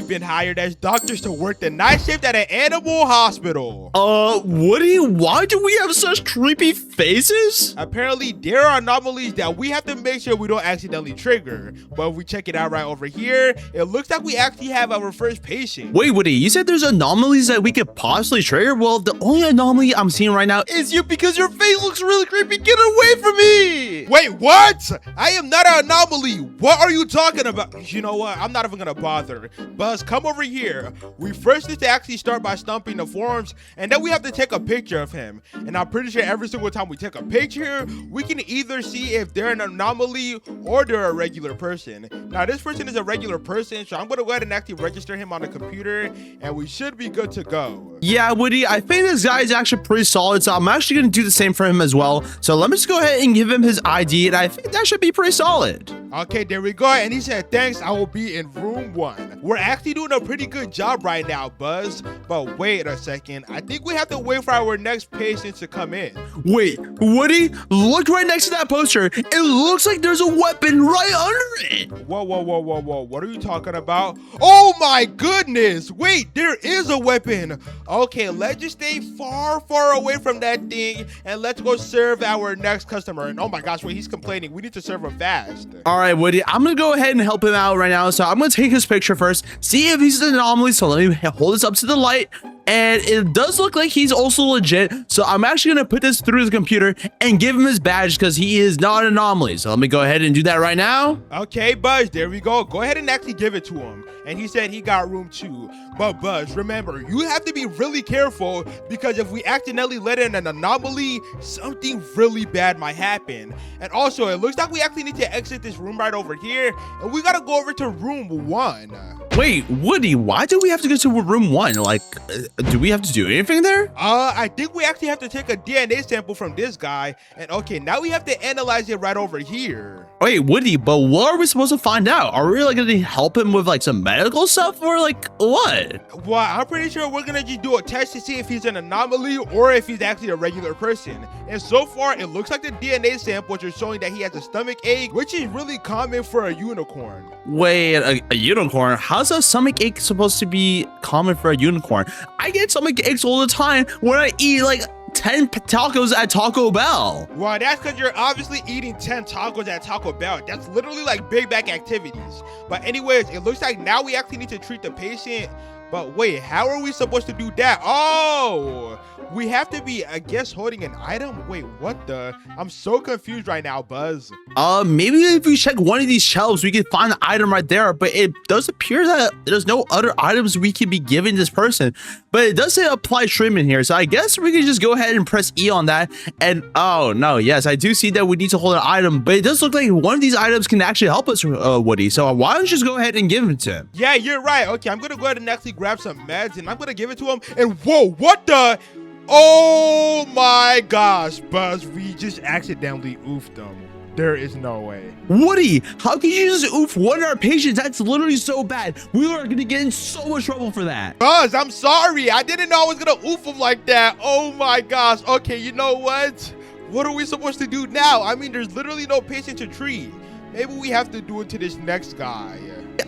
we've been hired as doctors to work the night shift at an animal hospital. Woody, why do we have such creepy faces? Apparently, there are anomalies that we have to make sure we don't accidentally trigger. But if we check it out right over here, it looks like we actually have our first patient. Wait, Woody, you said there's anomalies that we could possibly trigger? Well, the only anomaly I'm seeing right now is you because your face looks really creepy. Get away from me! Wait, what? I am not an anomaly. What are you talking about? You know what? I'm not even gonna bother. Buzz, come over here. We first need to actually start by stomping the forms, and then we have to take a picture of him. And I'm pretty sure every single time we take a picture, we can either see if they're an anomaly or they're a regular person. Now, this person is a regular person, so I'm gonna go ahead and actually register him on the computer, and we should be good to go. Yeah, Woody, I think this guy is actually pretty solid, so I'm actually going to do the same for him as well. So let me just go ahead and give him his ID, and I think that should be pretty solid. Okay, there we go. And he said, thanks, I will be in room 1. We're actually doing a pretty good job right now, Buzz. But wait a second. I think we have to wait for our next patient to come in. Wait, Woody, look right next to that poster. It looks like there's a weapon right under it. Whoa, whoa, whoa, whoa, whoa. What are you talking about? Oh my goodness. Wait, there is a weapon. Okay, let's just stay far, far away from that thing, and let's go serve our next customer. And oh my gosh, wait, he's complaining. We need to serve him fast. All right, Woody, I'm going to go ahead and help him out right now. So I'm going to take his picture first, see if he's an anomaly. So let me hold this up to the light. And it does look like he's also legit. So I'm actually going to put this through the computer and give him his badge because he is not an anomaly. So let me go ahead and do that right now. Okay, Buzz, there we go. Go ahead and actually give it to him. And he said he got room 2. But Buzz, remember, you have to be really careful because if we accidentally let in an anomaly, something really bad might happen. And also, it looks like we actually need to exit this room right over here. And we got to go over to room 1. Wait, Woody, why do we have to go to room 1? Like, do we have to do anything there? I think we actually have to take a DNA sample from this guy. And okay, now we have to analyze it right over here. Wait, Woody, but what are we supposed to find out? Are we like going to help him with like some medical stuff or like what? Well, I'm pretty sure we're going to just do a test to see if he's an anomaly or if he's actually a regular person. And so far, it looks like the DNA samples are showing that he has a stomach ache, which is really common for a unicorn. Wait, a unicorn? How's a stomach ache supposed to be common for a unicorn? I get stomach aches all the time when I eat like 10 tacos at Taco Bell. Well, that's because you're obviously eating 10 tacos at Taco Bell. That's literally like big back activities. But anyways, it looks like now we actually need to treat the patient. But wait, how are we supposed to do that? Oh, we have to be, I guess, holding an item? Wait, what the? I'm so confused right now, Buzz. Maybe if we check one of these shelves, we can find the item right there. But it does appear that there's no other items we can be giving this person. But it does say apply treatment here. So I guess we can just go ahead and press E on that. And oh, no, yes, I do see that we need to hold an item. But it does look like one of these items can actually help us, Woody. So why don't you just go ahead and give it to him? Yeah, you're right. Okay, I'm going to go ahead and actually grab some meds. And I'm going to give it to him. And whoa, what the? Oh my gosh, Buzz, we just accidentally oofed them. There is no way. Woody, how can you just oof one of our patients? That's literally so bad. We are going to get in so much trouble for that. Buzz, I'm sorry. I didn't know I was going to oof him like that. Oh my gosh. Okay, you know what? What are we supposed to do now? I mean, there's literally no patient to treat. Maybe we have to do it to this next guy.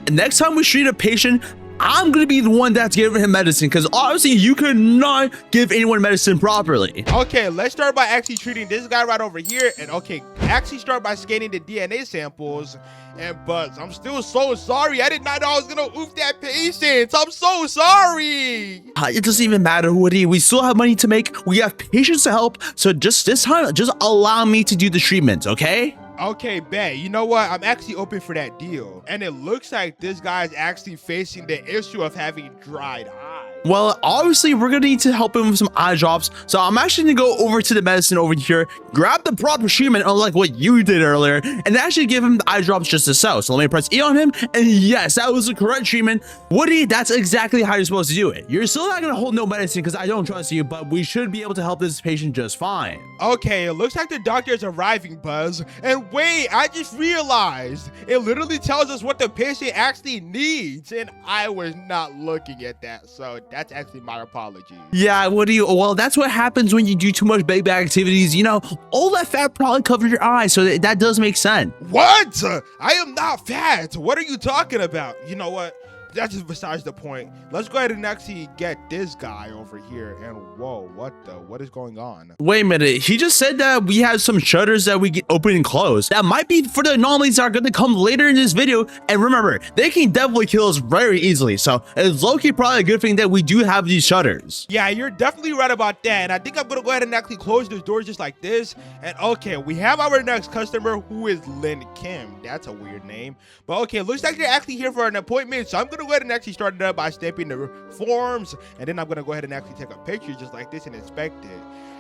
Next time we treat a patient, I'm going to be the one that's giving him medicine because obviously you could not give anyone medicine properly. Okay, let's start by actually treating this guy right over here. And okay, actually start by scanning the DNA samples. And Buzz, I'm still so sorry. I did not know I was going to oof that patient. I'm so sorry. It doesn't even matter, Woody. We still have money to make. We have patients to help. So just this time, just allow me to do the treatment, okay? Okay, bet. You know what? I'm actually open for that deal. And it looks like this guy is actually facing the issue of having dried eye. Well, obviously, we're going to need to help him with some eye drops. So I'm actually going to go over to the medicine over here, grab the proper treatment, unlike what you did earlier, and actually give him the eye drops just as so. So let me press E on him. And yes, that was the correct treatment. Woody, that's exactly how you're supposed to do it. You're still not going to hold no medicine because I don't trust you, but we should be able to help this patient just fine. Okay, it looks like the doctor is arriving, Buzz. And wait, I just realized it literally tells us what the patient actually needs. And I was not looking at that. So that's actually my apology. Yeah, Woody, well, that's what happens when you do too much big bag activities. You know, all that fat probably covered your eyes, so that does make sense. What? I am not fat. What are you talking about? You know what? that's just besides the point. Let's go ahead and actually get this guy over here. And whoa, what is going on? Wait a minute. He just said that we have some shutters that we can open and close. That might be for the anomalies that are going to come later in this video. And remember, they can definitely kill us very easily. So it's low-key probably a good thing that we do have these shutters. Yeah, you're definitely right about that. And I think I'm going to go ahead and actually close this door just like this. And okay, we have our next customer, who is Lynn Kim. That's a weird name. But okay, looks like they're actually here for an appointment. So I'm going to go ahead and actually start it up by stamping the forms. And then I'm going to go ahead and actually take a picture just like this and inspect it.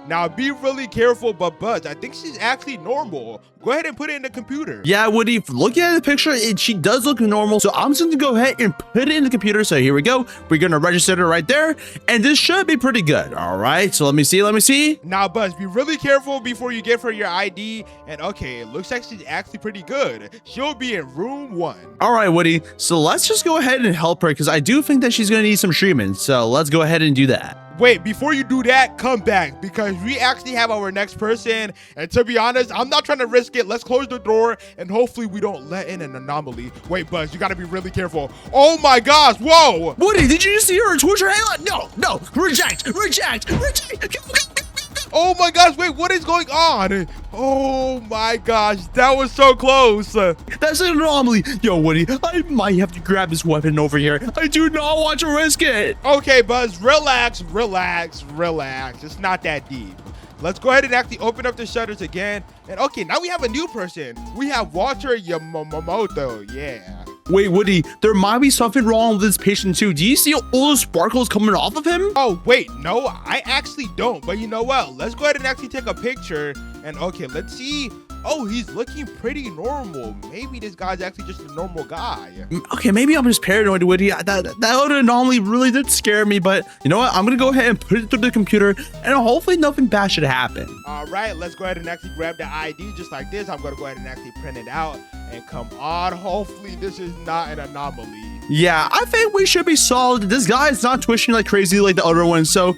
Now, be really careful, but Buzz, I think she's actually normal. Go ahead and put it in the computer. Yeah, Woody, looking at the picture, she does look normal. So I'm just going to go ahead and put it in the computer. So here we go. We're going to register it right there. And this should be pretty good. All right. So let me see. Now, Buzz, be really careful before you give her your ID. And okay, it looks like she's actually pretty good. She'll be in room 1. All right, Woody. So let's just go ahead and help her because I do think that she's going to need some treatment. So let's go ahead and do that. Wait, before you do that, come back because we actually have our next person. And to be honest, I'm not trying to risk it. Let's close the door and hopefully we don't let in an anomaly. Wait, Buzz, you got to be really careful. Oh my gosh, whoa. Woody, did you see her twitch her hand? No, reject. Oh my gosh, wait, what is going on? Oh my gosh, that was so close. That's an anomaly. Yo, Woody, I might have to grab this weapon over here. I do not want to risk it. Okay, Buzz, relax. It's not that deep. Let's go ahead and actually open up the shutters again. And okay, now we have a new person. We have Walter Yamamoto, yeah. Wait, Woody, there might be something wrong with this patient too. Do you see all those sparkles coming off of him? Oh, wait, no, I actually don't. But you know what? Let's go ahead and actually take a picture. And okay, let's see. Oh, he's looking pretty normal. Maybe this guy's actually just a normal guy. Okay, maybe I'm just paranoid, Woody. That other anomaly really did scare me. But you know what? I'm going to go ahead and put it through the computer. And hopefully nothing bad should happen. All right, let's go ahead and actually grab the ID just like this. I'm going to go ahead and actually print it out. And come on, hopefully this is not an anomaly. Yeah, I think we should be solid. This guy is not twitching like crazy like the other one. So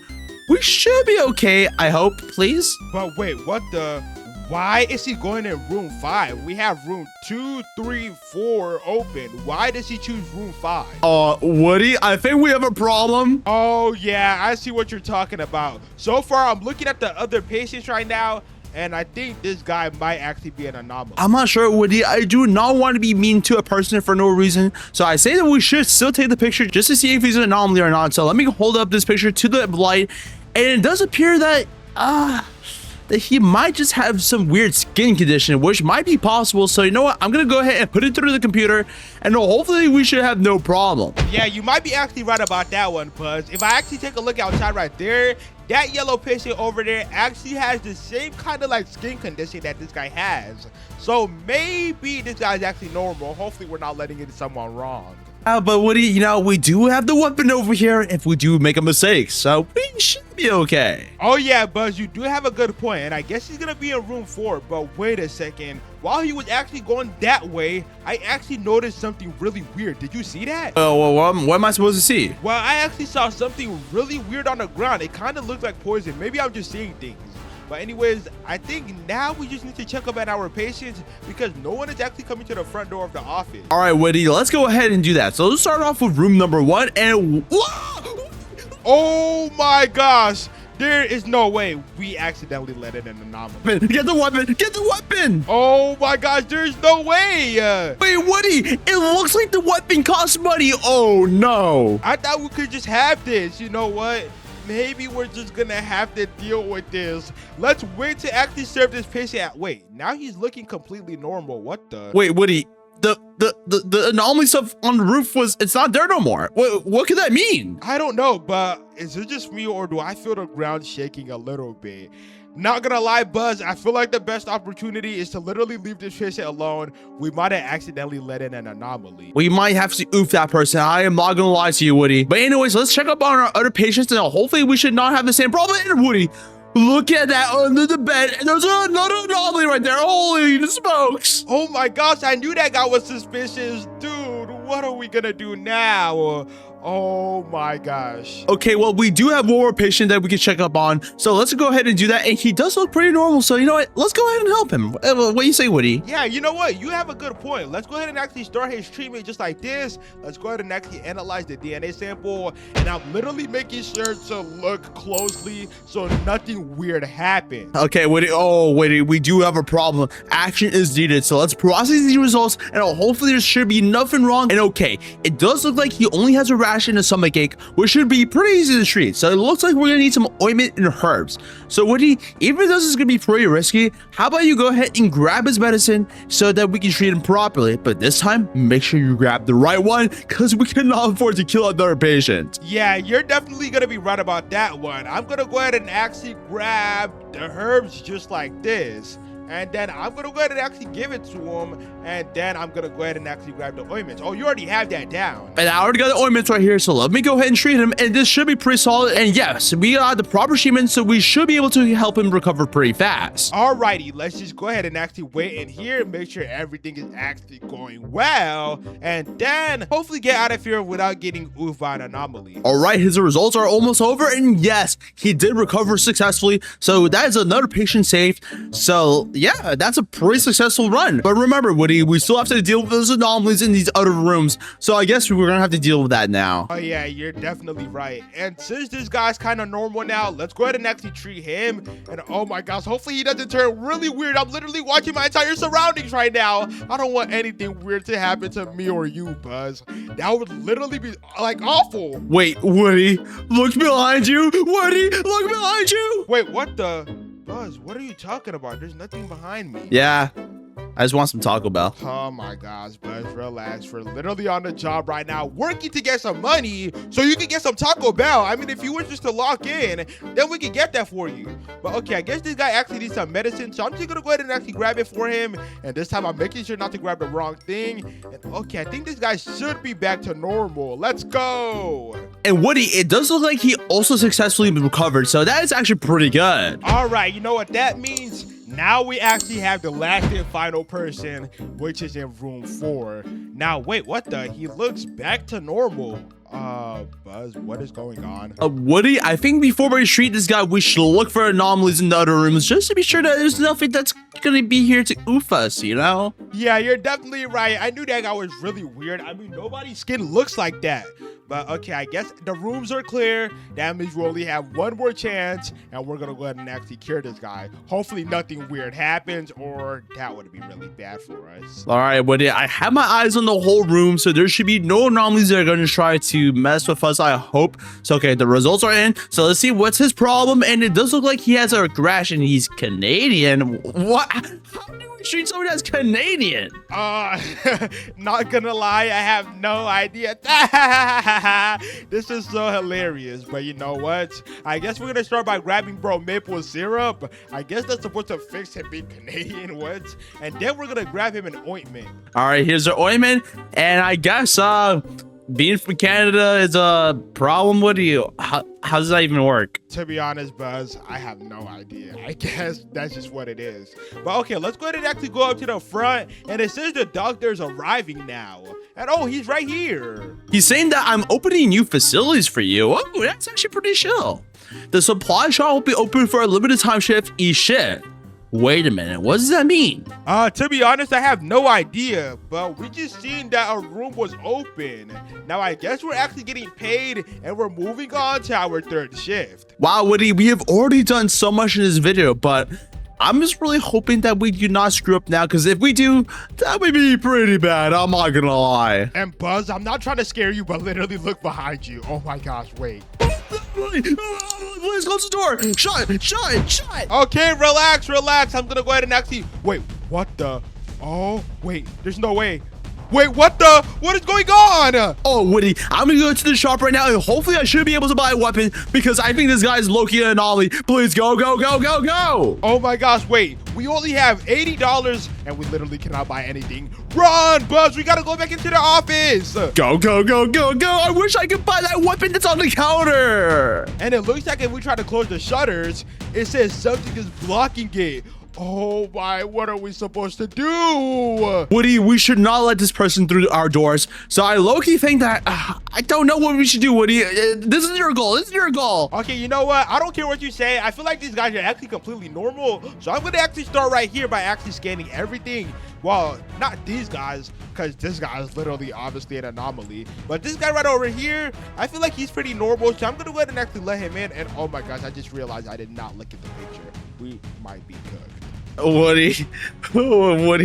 we should be okay, I hope, please. But wait, what the... Why is he going in room 5? We have room 2, 3, 4 open. Why does he choose room 5? Woody, I think we have a problem. Oh, yeah, I see what you're talking about. So far, I'm looking at the other patients right now, and I think this guy might actually be an anomaly. I'm not sure, Woody. I do not want to be mean to a person for no reason. So I say that we should still take the picture just to see if he's an anomaly or not. So let me hold up this picture to the light. And it does appear that he might just have some weird skin condition, which might be possible. So you know what? I'm going to go ahead and put it through the computer and hopefully we should have no problem. Yeah, you might be actually right about that one, Buzz. If I actually take a look outside right there, that yellow patient over there actually has the same kind of like skin condition that this guy has. So maybe this guy's actually normal. Hopefully we're not letting in someone wrong. But Woody, you know, we do have the weapon over here if we do make a mistake, so we should be okay. Oh yeah, Buzz, you do have a good point, and I guess he's gonna be in room 4, but wait a second. While he was actually going that way, I actually noticed something really weird. Did you see that? Oh, well, what am I supposed to see? Well, I actually saw something really weird on the ground. It kind of looked like poison. Maybe I'm just seeing things. But anyways, I think now we just need to check up on our patients because no one is actually coming to the front door of the office. All right, Woody, let's go ahead and do that. So let's start off with room number 1 and... Oh my gosh! There is no way we accidentally let in an anomaly. Get the weapon! Get the weapon! Oh my gosh, there's no way! Wait, Woody, it looks like the weapon costs money. Oh no. I thought we could just have this. You know what? Maybe we're just gonna have to deal with this. Let's wait to actually serve this patient. Wait, now he's looking completely normal. What the? Wait, Woody, the anomaly stuff on the roof it's not there no more. What could that mean? I don't know, but is it just me or do I feel the ground shaking a little bit? Not gonna lie, Buzz, I feel like the best opportunity is to literally leave this patient alone. We might have accidentally let in an anomaly. We might have to oof that person. I am not gonna lie to you, Woody. But anyways, let's check up on our other patients and hopefully we should not have the same problem. And Woody, look at that under the bed. And there's another anomaly right there. Holy smokes. Oh my gosh, I knew that guy was suspicious. Dude, what are we gonna do now? Oh my gosh. Okay, well, we do have one more patient that we can check up on. So let's go ahead and do that. And he does look pretty normal. So you know what? Let's go ahead and help him. What do you say, Woody? Yeah, you know what? You have a good point. Let's go ahead and actually start his treatment just like this. Let's go ahead and actually analyze the DNA sample. And I'm literally making sure to look closely so nothing weird happens. Okay, Woody. Oh, Woody, we do have a problem. Action is needed. So let's process these results. And hopefully there should be nothing wrong. And okay, it does look like he only has a rash and a stomachache, which should be pretty easy to treat. So it looks like we're gonna need some ointment and herbs. So Woody, even though this is gonna be pretty risky, how about you go ahead and grab his medicine so that we can treat him properly? But this time, make sure you grab the right one because we cannot afford to kill another patient. Yeah, you're definitely gonna be right about that one. I'm gonna go ahead and actually grab the herbs just like this. And then I'm gonna go ahead and actually give it to him. And then I'm gonna go ahead and actually grab the ointments. Oh, you already have that down. And I already got the ointments right here, so let me go ahead and treat him. And this should be pretty solid. And yes, we got the proper treatment, so we should be able to help him recover pretty fast. Alrighty, let's just go ahead and actually wait in here, make sure everything is actually going well, and then hopefully get out of here without getting oofed by an anomaly. All right, his results are almost over, and yes, he did recover successfully. So that is another patient saved. So yeah, that's a pretty successful run. But remember, Woody, we still have to deal with those anomalies in these other rooms. So I guess we're gonna have to deal with that now. Oh yeah, you're definitely right. And since this guy's kind of normal now, let's go ahead and actually treat him. And oh my gosh, hopefully he doesn't turn really weird. I'm literally watching my entire surroundings right now. I don't want anything weird to happen to me or you, Buzz. That would literally be like awful. Wait, Woody, look behind you. Woody, look behind you. Wait, what the? Buzz, what are you talking about? There's nothing behind me. Yeah, I just want some Taco Bell. Oh my gosh, Buzz, relax. We're literally on the job right now, working to get some money so you can get some Taco Bell. I mean, if you were just to lock in, then we can get that for you. But okay, I guess this guy actually needs some medicine, so I'm just gonna go ahead and actually grab it for him. And this time I'm making sure not to grab the wrong thing. And okay, I think this guy should be back to normal. Let's go. And Woody, it does look like he also successfully recovered, so that is actually pretty good. All right, you know what that means? Now we actually have the last and final person, which is in room 4. Now, wait, what the? He looks back to normal. Buzz, what is going on? Woody, I think before we treat this guy, we should look for anomalies in the other rooms just to be sure that there's nothing that's gonna be here to oof us, you know? Yeah, you're definitely right. I knew that guy was really weird. I mean, nobody's skin looks like that. But okay, I guess the rooms are clear. That means we only have one more chance, and we're gonna go ahead and actually cure this guy. Hopefully nothing weird happens, or that would be really bad for us. All right, Woody, I have my eyes on the whole room, so there should be no anomalies that are gonna try to mess with us, I hope. So okay, the results are in, so let's see what's his problem. And it does look like he has a rash and he's Canadian. What? How do we treat someone as Canadian? Not gonna lie, I have no idea. This is so hilarious, but you know what? I guess we're gonna start by grabbing bro maple syrup. I guess that's supposed to fix him being Canadian, what? And then we're gonna grab him an ointment. All right, here's the ointment, and I guess being from Canada is a problem. What do you? How does that even work? To be honest, Buzz, I have no idea. I guess that's just what it is. But okay, let's go ahead and actually go up to the front, and it says the doctor's arriving now. And oh, he's right here. He's saying that I'm opening new facilities for you. Oh, that's actually pretty chill. The supply shop will be open for a limited time shift each shift. Wait a minute, what does that mean? To be honest, I have no idea, but we just seen that a room was open. Now, I guess we're actually getting paid, and we're moving on to our 3rd shift. Wow, Woody, we have already done so much in this video, but I'm just really hoping that we do not screw up now, because if we do, that would be pretty bad, I'm not gonna lie. And Buzz, I'm not trying to scare you, but literally look behind you. Oh my gosh, wait. Please close the door. Shut. Okay, relax. I'm gonna go ahead and actually... Wait, what the... Oh, wait, there's no way. Wait, what the? What is going on? Oh, Woody, I'm gonna go to the shop right now, and hopefully I should be able to buy a weapon, because I think this guy's low-key an anomaly. Please go. Oh my gosh, wait. We only have $80, and we literally cannot buy anything. Run, Buzz, we gotta go back into the office. Go. I wish I could buy that weapon that's on the counter. And it looks like if we try to close the shutters, it says something is blocking it. Oh my, what are we supposed to do? Woody, we should not let this person through our doors. So I low-key think that I don't know what we should do, Woody. This is your goal. This is your goal. Okay, you know what? I don't care what you say. I feel like these guys are actually completely normal. So I'm going to actually start right here by actually scanning everything. Well, not these guys, because this guy is literally obviously an anomaly. But this guy right over here, I feel like he's pretty normal. So I'm going to go ahead and actually let him in. And oh my gosh, I just realized I did not look at the picture. We might be cooked. Woody,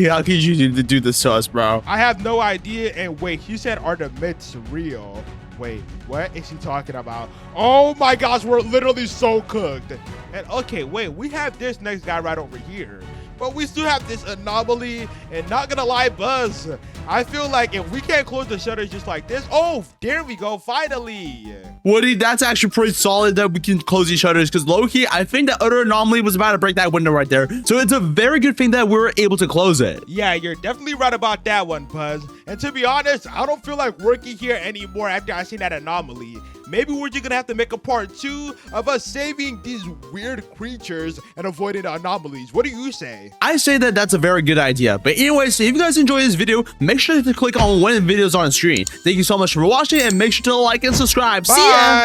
how could you do this to us, bro? I have no idea. And wait, he said are the myths real? Wait, what is he talking about? Oh my gosh, we're literally so cooked. And okay, wait, we have this next guy right over here. But we still have this anomaly, and not gonna lie, Buzz, I feel like if we can't close the shutters just like this, oh, there we go, finally. Woody, that's actually pretty solid that we can close these shutters because low-key, I think the other anomaly was about to break that window right there. So it's a very good thing that we were able to close it. Yeah, you're definitely right about that one, Buzz. And to be honest, I don't feel like working here anymore after I seen that anomaly. Maybe we're just gonna have to make a part 2 of us saving these weird creatures and avoiding the anomalies. What do you say? I say that that's a very good idea. But anyways, if you guys enjoyed this video, make sure to click on one of the videos on the screen. Thank you so much for watching and make sure to like and subscribe. Bye. See ya!